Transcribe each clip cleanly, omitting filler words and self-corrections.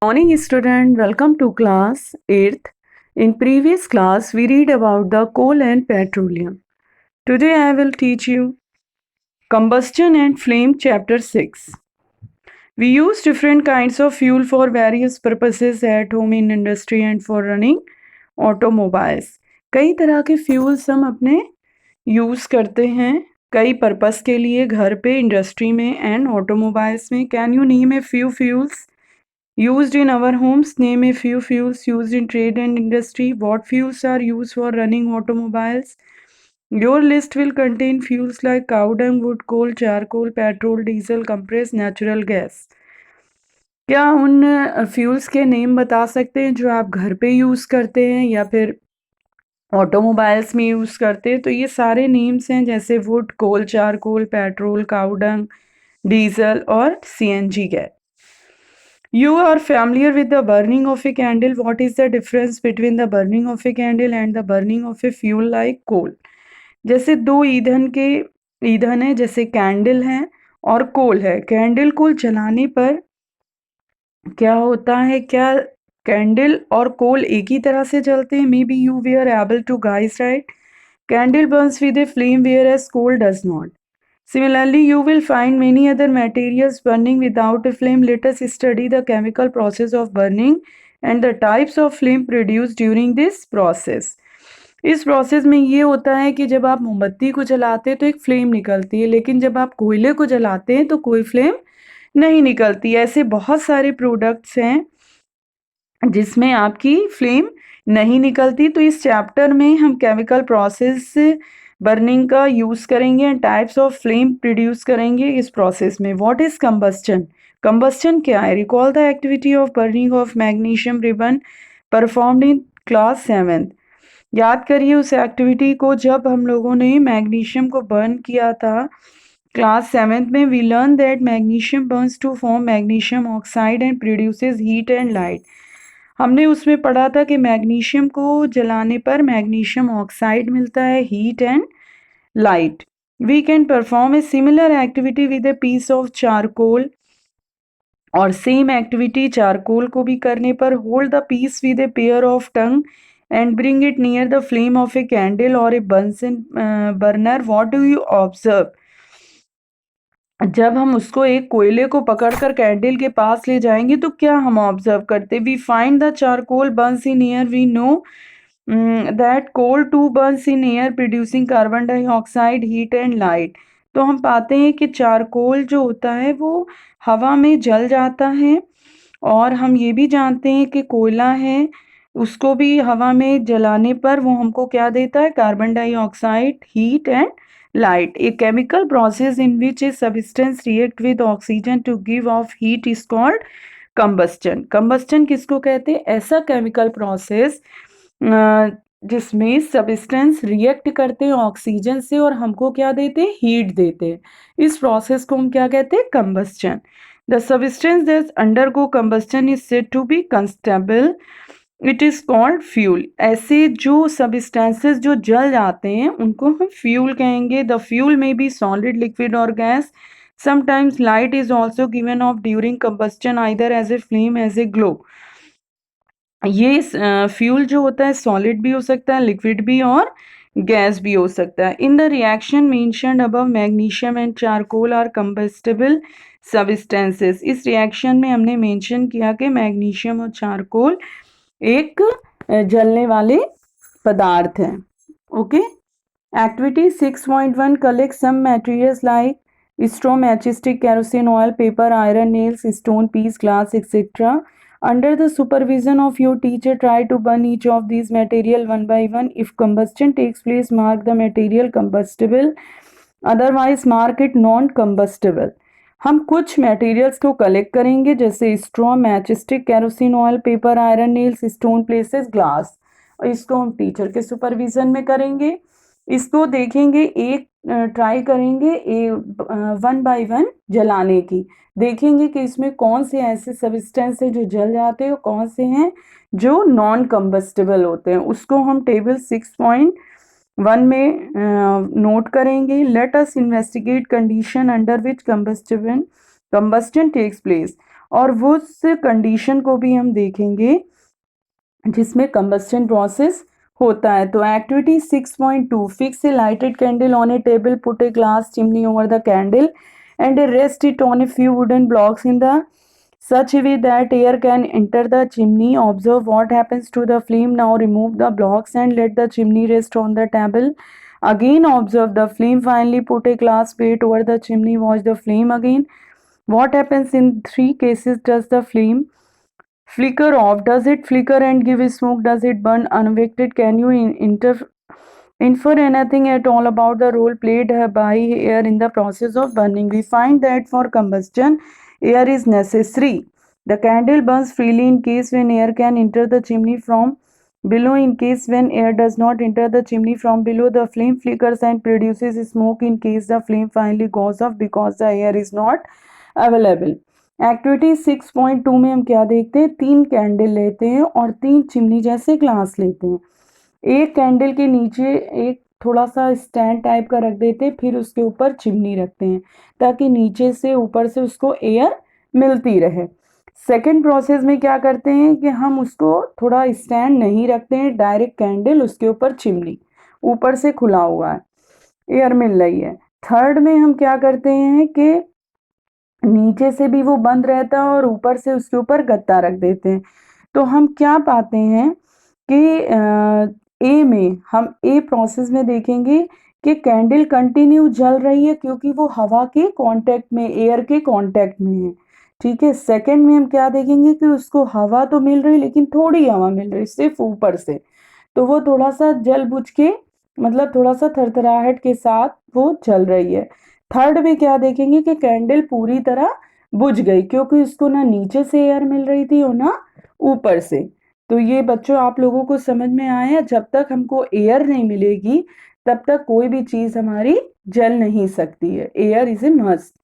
Morning student, welcome to class 8th. In previous class we read about the coal and petroleum. Today I will teach you combustion and flame chapter 6. We use different kinds of fuel for various purposes at home, in industry and for running automobiles. कई तरह के fuels हम अपने use करते हैं कई purpose के लिए घर पे, इंडस्ट्री में एंड ऑटोमोबाइल्स में. Can you name a few fuels used in our homes? Name a few fuels used in trade and industry. What fuels are used for running automobiles? Your list will contain fuels like cow dung, wood, coal, charcoal, petrol, diesel, compressed natural gas. क्या उन fuels के name बता सकते हैं जो आप घर पे यूज़ करते हैं या फिर ऑटोमोबाइल्स में यूज़ करते हैं? तो ये सारे नेम्स हैं, जैसे wood, coal, charcoal, petrol, cow dung, diesel और CNG gas. You are familiar with the burning of a candle. What is the difference between the burning of a candle and the burning of a fuel like coal? जैसे दो ईंधन है, जैसे candle है और कोल है. Candle को जलाने पर क्या होता है? क्या कैंडल और कोल एक ही तरह से जलते हैं? Maybe you we are able to guys, right? Candle burns with a flame whereas coal does not. Similarly, you will find many other materials burning without a flame. Let us study the chemical process of burning and the types of flame produced during this process. इस process में ये होता है कि जब आप मोमबत्ती को जलाते हैं तो एक फ्लेम निकलती है, लेकिन जब आप कोयले को जलाते हैं तो कोई फ्लेम नहीं निकलती. ऐसे बहुत सारे प्रोडक्ट्स हैं जिसमें आपकी फ्लेम नहीं निकलती. तो इस चैप्टर में हम केमिकल प्रोसेस बर्निंग का यूज़ करेंगे and types of flame produce करेंगे इस प्रोसेस में. What is combustion? कंबस्टन क्या है? Recall the activity of burning of magnesium ribbon performed in class 7th. याद करिए उस एक्टिविटी को जब हम लोगों ने मैग्नीशियम को बर्न किया था क्लास 7th में. We learn that magnesium burns to form magnesium oxide and produces heat and light. हमने उसमें पढ़ा था कि मैग्नीशियम को जलाने पर मैग्नीशियम ऑक्साइड मिलता है, heat and light. We can perform a similar activity with a piece of charcoal, और सेम एक्टिविटी चारकोल को भी करने पर. Hold the piece with a pair of tong and bring it near the flame of a candle और a Bunsen burner. What do you observe? जब हम उसको एक कोयले को पकड़कर कैंडल के पास ले जाएंगे तो क्या हम ऑब्जर्व करते? We find the charcoal burns in air. We know that coal too burns in air producing carbon dioxide, heat and light. तो हम पाते हैं कि चारकोल जो होता है वो हवा में जल जाता है, और हम ये भी जानते हैं कि कोयला है उसको भी हवा में जलाने पर वो हमको क्या देता है? Carbon dioxide, heat and light. A chemical process in which a substance react with oxygen to give off heat is called combustion. combustion किसको कहते हैं? ऐसा chemical process जिसमें substance react करते हैं ऑक्सीजन से और हमको क्या देते हैं? हीट देते हैं. इस प्रोसेस को हम क्या कहते हैं? combustion. The substance that undergo combustion is said to be combustible. It is called fuel. ऐसे जो सबस्टेंसेस जो जल जाते हैं उनको हम फ्यूल कहेंगे. The fuel may be solid, liquid और gas. Sometimes light is also given off during combustion either as a flame as a glow. ये फ्यूल जो होता है सॉलिड भी हो सकता है, लिक्विड भी और गैस भी हो सकता है. In the reaction mentioned above magnesium and charcoal are combustible substances. इस रिएक्शन में हमने मेंशन किया कि मैग्नीशियम और चारकोल एक जलने वाले पदार्थ हैं. Okay. Activity 6.1 collect some materials like straw, matchstick, kerosene oil, paper, iron nails, stone, piece, glass etcetera. Under the supervision of your teacher, try to burn each of these material one by one. If combustion takes place, mark the material combustible. Otherwise, mark it non-combustible. हम कुछ materials को collect करेंगे जैसे straw, matchstick, kerosene oil, paper, iron nails, stone, places, glass. और इसको हम teacher के supervision में करेंगे. इसको देखेंगे, एक ट्राई करेंगे वन बाय वन जलाने की. देखेंगे कि इसमें कौन से ऐसे सबस्टेंस हैं जो जल जाते हैं और कौन से हैं जो नॉन कंबस्टिबल होते हैं. उसको हम टेबल 6.1 में नोट करेंगे. Let us investigate condition under which combustion takes place. और वो उस कंडीशन को भी हम देखेंगे जिसमें कंबस्टन प्रोसेस होता है। तो activity 6.2, fix a lighted candle on A table, put a glass chimney over the candle and rest it on a few wooden blocks in the such a way that air can enter the chimney. Observe what happens to the flame. Now remove the blocks and let the chimney rest on the table. Again observe the flame. Finally put a glass plate over the chimney. Watch the flame again. What happens in three cases? Does the flame flicker off? Does it flicker and give smoke? Does it burn unaffected? Can you infer anything at all about the role played by air in the process of burning? We find that for combustion, air is necessary. The candle burns freely in case when air can enter the chimney from below. In case when air does not enter the chimney from below, the flame flickers and produces smoke. In case the flame finally goes off because the air is not available. Activity 6.2 में हम क्या देखते हैं, 3 candle लेते हैं और 3 chimney जैसे glass लेते हैं। एक कैंडल के नीचे एक थोड़ा सा स्टैंड टाइप का रख देते हैं, फिर उसके ऊपर चिमनी रखते हैं ताकि नीचे से ऊपर से उसको एयर मिलती रहे। सेकेंड प्रोसेस में क्या करते हैं कि हम उसको थोड़ा स्टैंड नहीं रखते हैं, डायरेक्ट कैंडल उसके ऊपर चिमनी, ऊपर से खुला हुआ है, एयर मिल रही है। थर्ड में हम क्या करते हैं कि नीचे से भी वो बंद रहता है और ऊपर से उसके ऊपर गत्ता रख देते हैं। तो हम क्या पाते हैं कि ए में हम ए प्रोसेस में देखेंगे कि कैंडल कंटिन्यू जल रही है क्योंकि वो हवा के कांटेक्ट में, एयर के कांटेक्ट में है। ठीक है। सेकंड में हम क्या देखेंगे कि उसको हवा तो मिल रही लेकिन थोड़ी हवा मिल रही, सिर्फ ऊपर से, तो वो थोड़ा सा जल बुझ के, मतलब थोड़ा सा थरथराहट के साथ वो जल रही है। थर्ड में क्या देखेंगे कि कैंडल पूरी तरह बुझ गई क्योंकि उसको ना नीचे से एयर मिल रही थी और ना ऊपर से। तो ये बच्चों आप लोगों को समझ में आया, जब तक हमको एयर नहीं मिलेगी तब तक कोई भी चीज हमारी जल नहीं सकती है। Air is a must.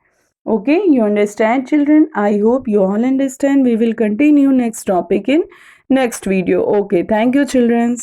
Okay, you understand children? I hope you all understand. We will continue next topic in next video. Okay, thank you children.